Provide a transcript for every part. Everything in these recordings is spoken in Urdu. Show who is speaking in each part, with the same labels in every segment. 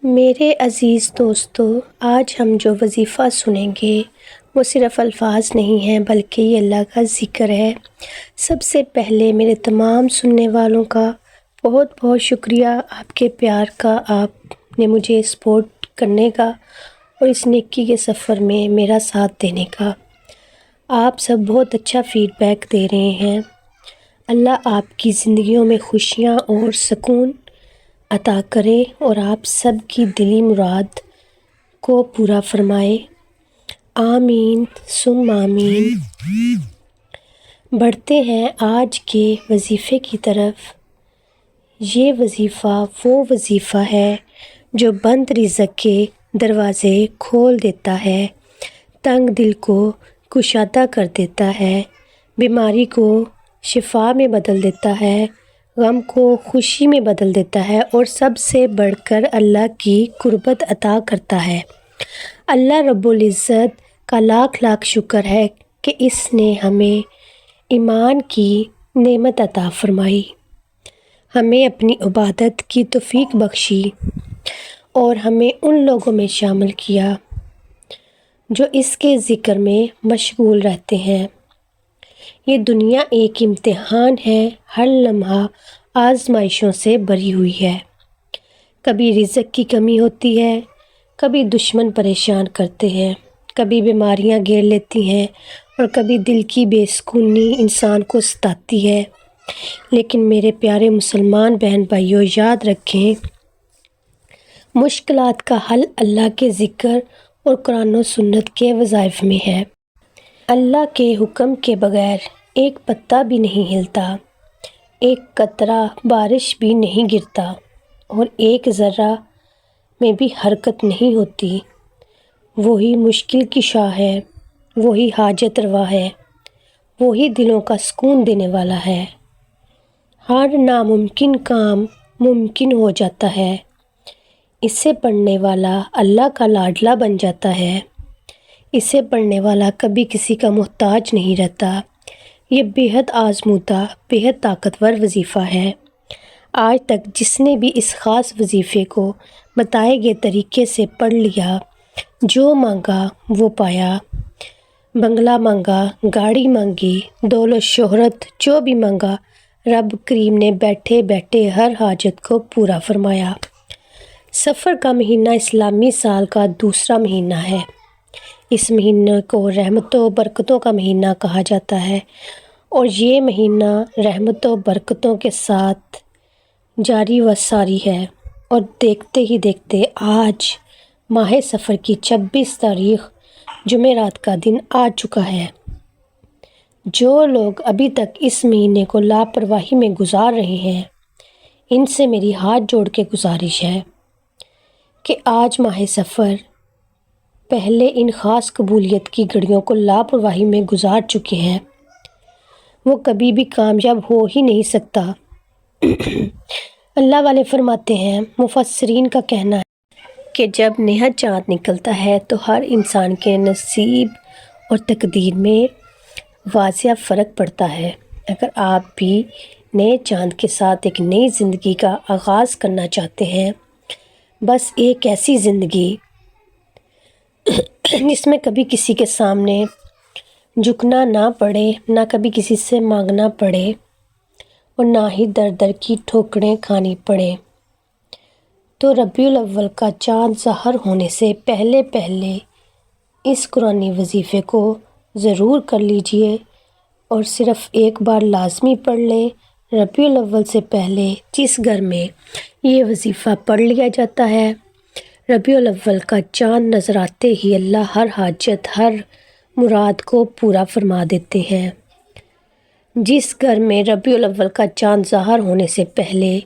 Speaker 1: میرے عزیز دوستو، آج ہم جو وظیفہ سنیں گے وہ صرف الفاظ نہیں ہیں بلکہ یہ اللہ کا ذکر ہے۔ سب سے پہلے میرے تمام سننے والوں کا بہت بہت شکریہ، آپ کے پیار کا، آپ نے مجھے سپورٹ کرنے کا اور اس نیکی کے سفر میں میرا ساتھ دینے کا۔ آپ سب بہت اچھا فیڈ بیک دے رہے ہیں۔ اللہ آپ کی زندگیوں میں خوشیاں اور سکون عطا کرے اور آپ سب کی دلی مراد کو پورا فرمائے، آمین ثم آمین۔ بڑھتے ہیں آج کے وظیفے کی طرف۔ یہ وظیفہ وہ وظیفہ ہے جو بند رزق کے دروازے کھول دیتا ہے، تنگ دل کو کشادہ کر دیتا ہے، بیماری کو شفا میں بدل دیتا ہے، غم کو خوشی میں بدل دیتا ہے اور سب سے بڑھ کر اللہ کی قربت عطا کرتا ہے۔ اللہ رب العزت کا لاکھ لاکھ شکر ہے کہ اس نے ہمیں ایمان کی نعمت عطا فرمائی، ہمیں اپنی عبادت کی توفیق بخشی اور ہمیں ان لوگوں میں شامل کیا جو اس کے ذکر میں مشغول رہتے ہیں۔ یہ دنیا ایک امتحان ہے، ہر لمحہ آزمائشوں سے بھری ہوئی ہے۔ کبھی رزق کی کمی ہوتی ہے، کبھی دشمن پریشان کرتے ہیں، کبھی بیماریاں گھیر لیتی ہیں اور کبھی دل کی بے سکونی انسان کو ستاتی ہے۔ لیکن میرے پیارے مسلمان بہن بھائیوں، یاد رکھیں، مشکلات کا حل اللہ کے ذکر اور قرآن و سنت کے وظائف میں ہے۔ اللہ کے حکم کے بغیر ایک پتا بھی نہیں ہلتا، ایک قطرہ بارش بھی نہیں گرتا اور ایک ذرہ میں بھی حرکت نہیں ہوتی۔ وہی مشکل کشا ہے، وہی حاجت روا ہے، وہی دلوں کا سکون دینے والا ہے۔ ہر ناممکن کام ممکن ہو جاتا ہے، اسے پڑھنے والا اللہ کا لاڈلا بن جاتا ہے، اسے پڑھنے والا کبھی کسی کا محتاج نہیں رہتا۔ یہ بے حد آزمودہ، بے حد طاقتور وظیفہ ہے۔ آج تک جس نے بھی اس خاص وظیفے کو بتائے گئے طریقے سے پڑھ لیا، جو مانگا وہ پایا، بنگلہ مانگا، گاڑی مانگی، دولت شہرت، جو بھی مانگا، رب کریم نے بیٹھے بیٹھے ہر حاجت کو پورا فرمایا۔ سفر کا مہینہ اسلامی سال کا دوسرا مہینہ ہے۔ اس مہینے کو رحمتوں و برکتوں کا مہینہ کہا جاتا ہے اور یہ مہینہ رحمتوں و برکتوں کے ساتھ جاری و ساری ہے اور دیکھتے ہی دیکھتے آج ماہ سفر کی 26 تاریخ جمعرات کا دن آ چکا ہے۔ جو لوگ ابھی تک اس مہینے کو لاپرواہی میں گزار رہے ہیں، ان سے میری ہاتھ جوڑ کے گزارش ہے کہ آج ماہ سفر پہلے ان خاص قبولیت کی گھڑیوں کو لاپرواہی میں گزار چکے ہیں، وہ کبھی بھی کامیاب ہو ہی نہیں سکتا۔ اللہ والے فرماتے ہیں، مفسرین کا کہنا ہے کہ جب نیا چاند نکلتا ہے تو ہر انسان کے نصیب اور تقدیر میں واضح فرق پڑتا ہے۔ اگر آپ بھی نئے چاند کے ساتھ ایک نئی زندگی کا آغاز کرنا چاہتے ہیں، بس ایک ایسی زندگی جس میں کبھی کسی کے سامنے جھکنا نہ پڑے، نہ کبھی کسی سے مانگنا پڑے اور نہ ہی در در کی ٹھوکریں کھانی پڑے، تو ربیع الاول کا چاند ظاہر ہونے سے پہلے پہلے اس قرآنی وظیفے کو ضرور کر لیجئے اور صرف ایک بار لازمی پڑھ لیں۔ ربیع الاول سے پہلے جس گھر میں یہ وظیفہ پڑھ لیا جاتا ہے، ربیع الاول کا چاند نظر آتے ہی اللہ ہر حاجت، ہر مراد کو پورا فرما دیتے ہیں۔ جس گھر میں ربیع الاول کا چاند ظاہر ہونے سے پہلے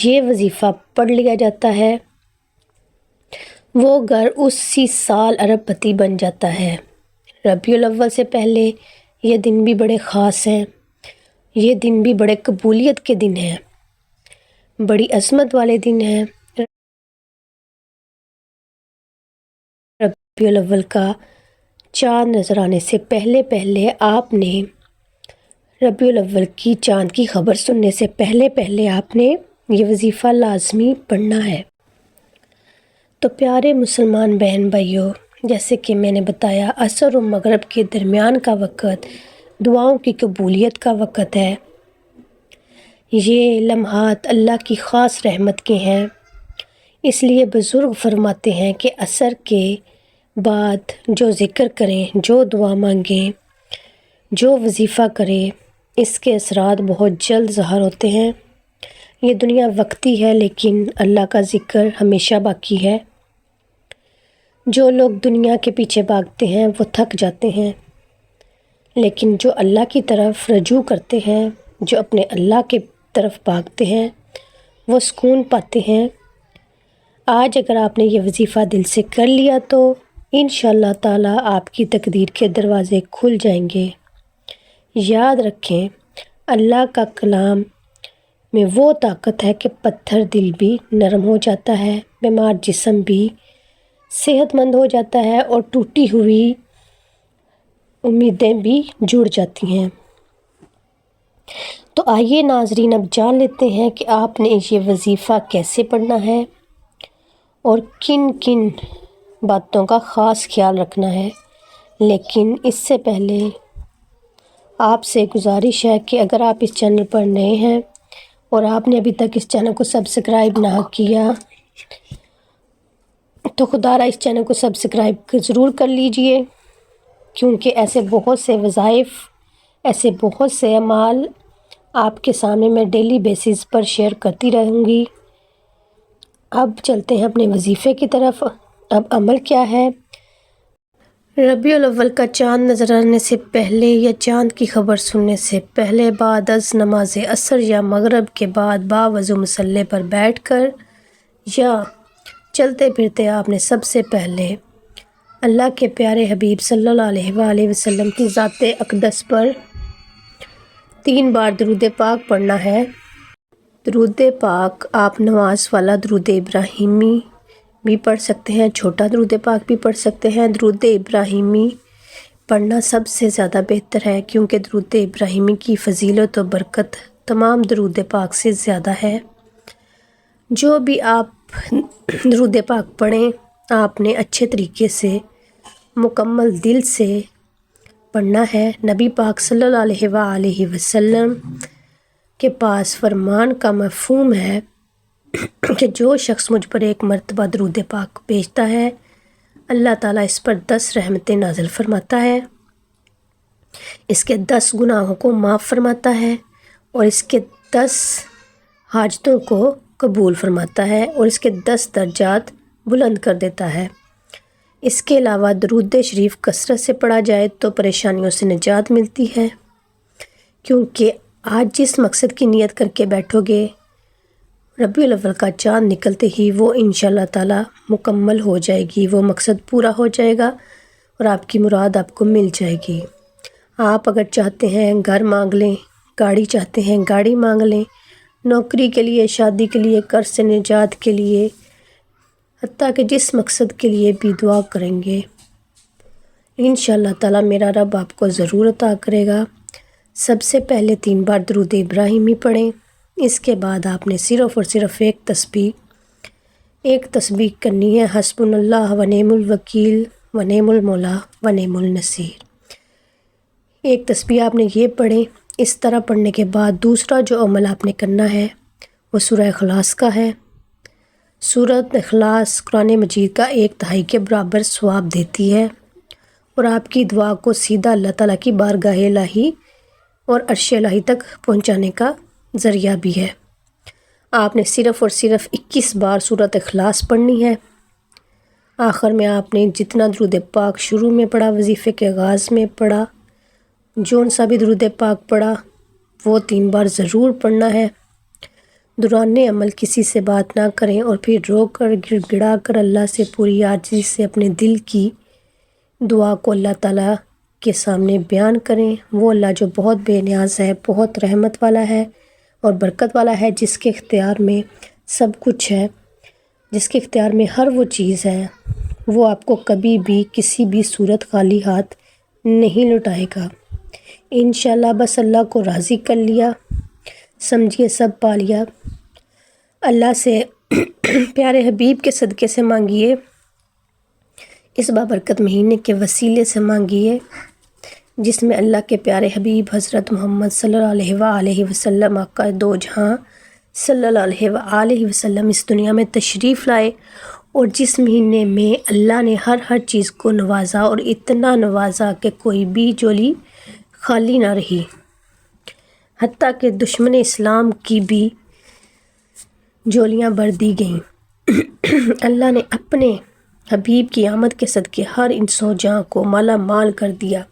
Speaker 1: یہ وظیفہ پڑھ لیا جاتا ہے، وہ گھر اسی سال ارب پتی بن جاتا ہے۔ ربیع الاول سے پہلے یہ دن بھی بڑے خاص ہیں، یہ دن بھی بڑے قبولیت کے دن ہیں، بڑی عظمت والے دن ہیں۔ ربیع الاول کا چاند نظر آنے سے پہلے پہلے آپ نے ربیع الاول کی چاند کی خبر سننے سے پہلے پہلے آپ نے یہ وظیفہ لازمی پڑھنا ہے۔ تو پیارے مسلمان بہن بھائیوں، جیسے کہ میں نے بتایا عصر و مغرب کے درمیان کا وقت دعاؤں کی قبولیت کا وقت ہے۔ یہ لمحات اللہ کی خاص رحمت کے ہیں، اس لیے بزرگ فرماتے ہیں کہ عصر کے بعد جو ذکر کریں، جو دعا مانگیں، جو وظیفہ کریں، اس کے اثرات بہت جلد ظاہر ہوتے ہیں۔ یہ دنیا وقتی ہے لیکن اللہ کا ذکر ہمیشہ باقی ہے۔ جو لوگ دنیا کے پیچھے بھاگتے ہیں وہ تھک جاتے ہیں، لیکن جو اللہ کی طرف رجوع کرتے ہیں، جو اپنے اللہ کی طرف بھاگتے ہیں، وہ سکون پاتے ہیں۔ آج اگر آپ نے یہ وظیفہ دل سے کر لیا تو انشاءاللہ تعالی آپ کی تقدیر کے دروازے کھل جائیں گے۔ یاد رکھیں، اللہ کا کلام میں وہ طاقت ہے کہ پتھر دل بھی نرم ہو جاتا ہے، بیمار جسم بھی صحت مند ہو جاتا ہے اور ٹوٹی ہوئی امیدیں بھی جڑ جاتی ہیں۔ تو آئیے ناظرین، اب جان لیتے ہیں کہ آپ نے یہ وظیفہ کیسے پڑھنا ہے اور کن کن باتوں کا خاص خیال رکھنا ہے۔ لیکن اس سے پہلے آپ سے گزارش ہے کہ اگر آپ اس چینل پر نئے ہیں اور آپ نے ابھی تک اس چینل کو سبسکرائب نہ کیا تو خدارا اس چینل کو سبسکرائب ضرور کر لیجئے، کیونکہ ایسے بہت سے وظائف، ایسے بہت سے اعمال آپ کے سامنے میں ڈیلی بیسس پر شیئر کرتی رہوں گی۔ اب چلتے ہیں اپنے وظیفے کی طرف۔ اب عمل کیا ہے؟ ربیع الاول کا چاند نظر آنے سے پہلے یا چاند کی خبر سننے سے پہلے، بعد از نماز عصر یا مغرب کے بعد باوضو مصلی پر بیٹھ کر یا چلتے پھرتے آپ نے سب سے پہلے اللہ کے پیارے حبیب صلی اللہ علیہ وآلہ وسلم کی ذات اقدس پر 3 بار درود پاک پڑھنا ہے۔ درود پاک آپ نماز والا درود ابراہیمی بھی پڑھ سکتے ہیں، چھوٹا درود پاک بھی پڑھ سکتے ہیں۔ درود ابراہیمی پڑھنا سب سے زیادہ بہتر ہے، کیونکہ درود ابراہیمی کی فضیلت و برکت تمام درود پاک سے زیادہ ہے۔ جو بھی آپ درود پاک پڑھیں، آپ نے اچھے طریقے سے مکمل دل سے پڑھنا ہے۔ نبی پاک صلی اللہ علیہ وآلہ وسلم کے پاس فرمان کا مفہوم ہے کہ جو شخص مجھ پر 1 مرتبہ درود پاک بھیجتا ہے، اللہ تعالیٰ اس پر 10 رحمتیں نازل فرماتا ہے، اس کے 10 گناہوں کو معاف فرماتا ہے اور اس کے 10 حاجتوں کو قبول فرماتا ہے اور اس کے 10 درجات بلند کر دیتا ہے۔ اس کے علاوہ درود شریف کثرت سے پڑھا جائے تو پریشانیوں سے نجات ملتی ہے، کیونکہ آج جس مقصد کی نیت کر کے بیٹھو گے، ربیع الاول کا چاند نکلتے ہی وہ انشاءاللہ تعالی مکمل ہو جائے گی، وہ مقصد پورا ہو جائے گا اور آپ کی مراد آپ کو مل جائے گی۔ آپ اگر چاہتے ہیں گھر مانگ لیں، گاڑی چاہتے ہیں گاڑی مانگ لیں، نوکری کے لیے، شادی کے لیے، قرض سے نجات کے لیے، حتیٰ کہ جس مقصد کے لیے بھی دعا کریں گے، انشاءاللہ تعالی میرا رب آپ کو ضرور عطا کرے گا۔ سب سے پہلے 3 بار درود ابراہیمی پڑھیں، اس کے بعد آپ نے صرف اور صرف ایک تسبیح کرنی ہے، حسبنا اللہ و نعم الوکیل و نعم المولا و نعم النصیر۔ ایک تسبیح آپ نے یہ پڑھیں۔ اس طرح پڑھنے کے بعد دوسرا جو عمل آپ نے کرنا ہے وہ سورہ اخلاص کا ہے۔ سورۃ اخلاص قرآن مجید کا 1/3 کے برابر ثواب دیتی ہے اور آپ کی دعا کو سیدھا اللہ تعالیٰ کی بارگاہ الہی اور عرش الہی تک پہنچانے کا ذریعہ بھی ہے۔ آپ نے صرف اور صرف 21 بار سورۃ اخلاص پڑھنی ہے۔ آخر میں آپ نے جتنا درود پاک شروع میں پڑھا، وظیفے کے آغاز میں پڑھا، جون سا بھی درود پاک پڑھا، وہ 3 بار ضرور پڑھنا ہے۔ دوران عمل کسی سے بات نہ کریں اور پھر رو کر گڑ گڑا کر اللہ سے پوری عاجزی سے اپنے دل کی دعا کو اللہ تعالیٰ کے سامنے بیان کریں۔ وہ اللہ جو بہت بے نیاز ہے، بہت رحمت والا ہے اور برکت والا ہے، جس کے اختیار میں سب کچھ ہے، جس کے اختیار میں ہر وہ چیز ہے، وہ آپ کو کبھی بھی کسی بھی صورت خالی ہاتھ نہیں لٹائے گا۔ انشاءاللہ بس اللہ کو راضی کر لیا، سمجھیے سب پا لیا۔ اللہ سے پیارے حبیب کے صدقے سے مانگیے، اس بابرکت مہینے کے وسیلے سے مانگیے جس میں اللہ کے پیارے حبیب حضرت محمد صلی اللہ علیہ وآلہ وسلم آقا دو جہاں صلی اللہ علیہ وآلہ وسلم اس دنیا میں تشریف لائے، اور جس مہینے میں اللہ نے ہر چیز کو نوازا، اور اتنا نوازا کہ کوئی بھی جولی خالی نہ رہی، حتیٰ کہ دشمن اسلام کی بھی جولیاں بھر دی گئیں۔ اللہ نے اپنے حبیب کی آمد کے صدقے ہر انس و جاں کو مالا مال کر دیا۔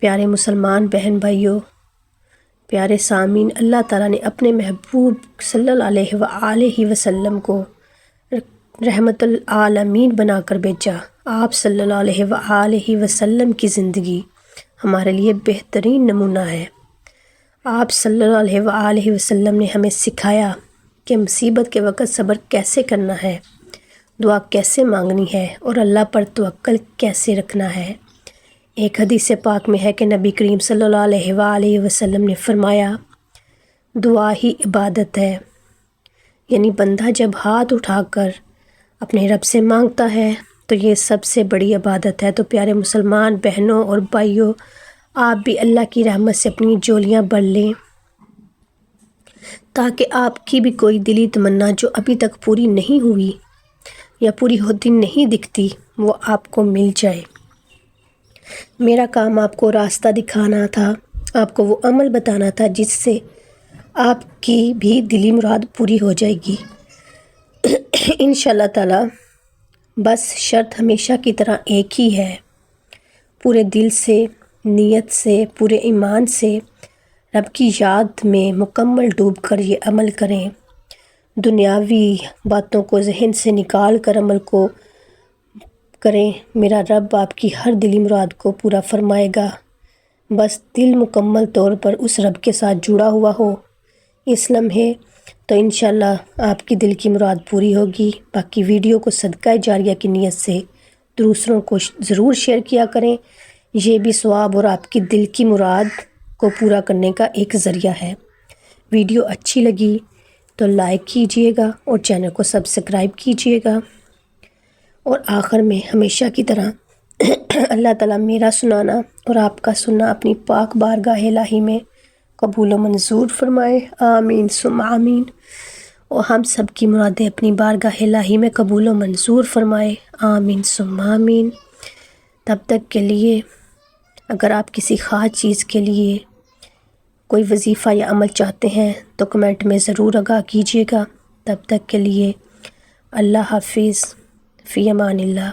Speaker 1: پیارے مسلمان بہن بھائیوں، پیارے سامعین، اللہ تعالیٰ نے اپنے محبوب صلی اللہ علیہ وآلہ وسلم کو رحمت العالمین بنا کر بھیجا۔ آپ صلی اللہ علیہ وآلہ وسلم کی زندگی ہمارے لیے بہترین نمونہ ہے۔ آپ صلی اللہ علیہ وآلہ وسلم نے ہمیں سکھایا کہ مصیبت کے وقت صبر کیسے کرنا ہے، دعا کیسے مانگنی ہے، اور اللہ پر توکل کیسے رکھنا ہے۔ ایک حدیث پاک میں ہے کہ نبی کریم صلی اللہ علیہ وآلہ وسلم نے فرمایا، دعا ہی عبادت ہے، یعنی بندہ جب ہاتھ اٹھا کر اپنے رب سے مانگتا ہے تو یہ سب سے بڑی عبادت ہے۔ تو پیارے مسلمان بہنوں اور بھائیوں، آپ بھی اللہ کی رحمت سے اپنی جولیاں بھر لیں تاکہ آپ کی بھی کوئی دلی تمنا جو ابھی تک پوری نہیں ہوئی یا پوری ہوتی نہیں دکھتی وہ آپ کو مل جائے۔ میرا کام آپ کو راستہ دکھانا تھا، آپ کو وہ عمل بتانا تھا جس سے آپ کی بھی دلی مراد پوری ہو جائے گی انشاءاللہ تعالی۔ بس شرط ہمیشہ کی طرح ایک ہی ہے، پورے دل سے، نیت سے، پورے ایمان سے رب کی یاد میں مکمل ڈوب کر یہ عمل کریں۔ دنیاوی باتوں کو ذہن سے نکال کر عمل کو کریں، میرا رب آپ کی ہر دلی مراد کو پورا فرمائے گا۔ بس دل مکمل طور پر اس رب کے ساتھ جڑا ہوا ہو اس لمحے، تو انشاءاللہ آپ کی دل کی مراد پوری ہوگی۔ باقی ویڈیو کو صدقہ جاریہ کی نیت سے دوسروں کو ضرور شیئر کیا کریں، یہ بھی ثواب اور آپ کی دل کی مراد کو پورا کرنے کا ایک ذریعہ ہے۔ ویڈیو اچھی لگی تو لائک کیجئے گا اور چینل کو سبسکرائب کیجئے گا، اور آخر میں ہمیشہ کی طرح اللہ تعالیٰ میرا سنانا اور آپ کا سننا اپنی پاک بارگاہ الہی میں قبول و منظور فرمائے، آمین ثم آمین۔ اور ہم سب کی مرادیں اپنی بارگاہ الہی میں قبول و منظور فرمائے، آمین ثم آمین۔ تب تک کے لیے اگر آپ کسی خاص چیز کے لیے کوئی وظیفہ یا عمل چاہتے ہیں تو کمنٹ میں ضرور آگاہ کیجیے گا۔ تب تک کے لیے اللہ حافظ، فی امان اللہ۔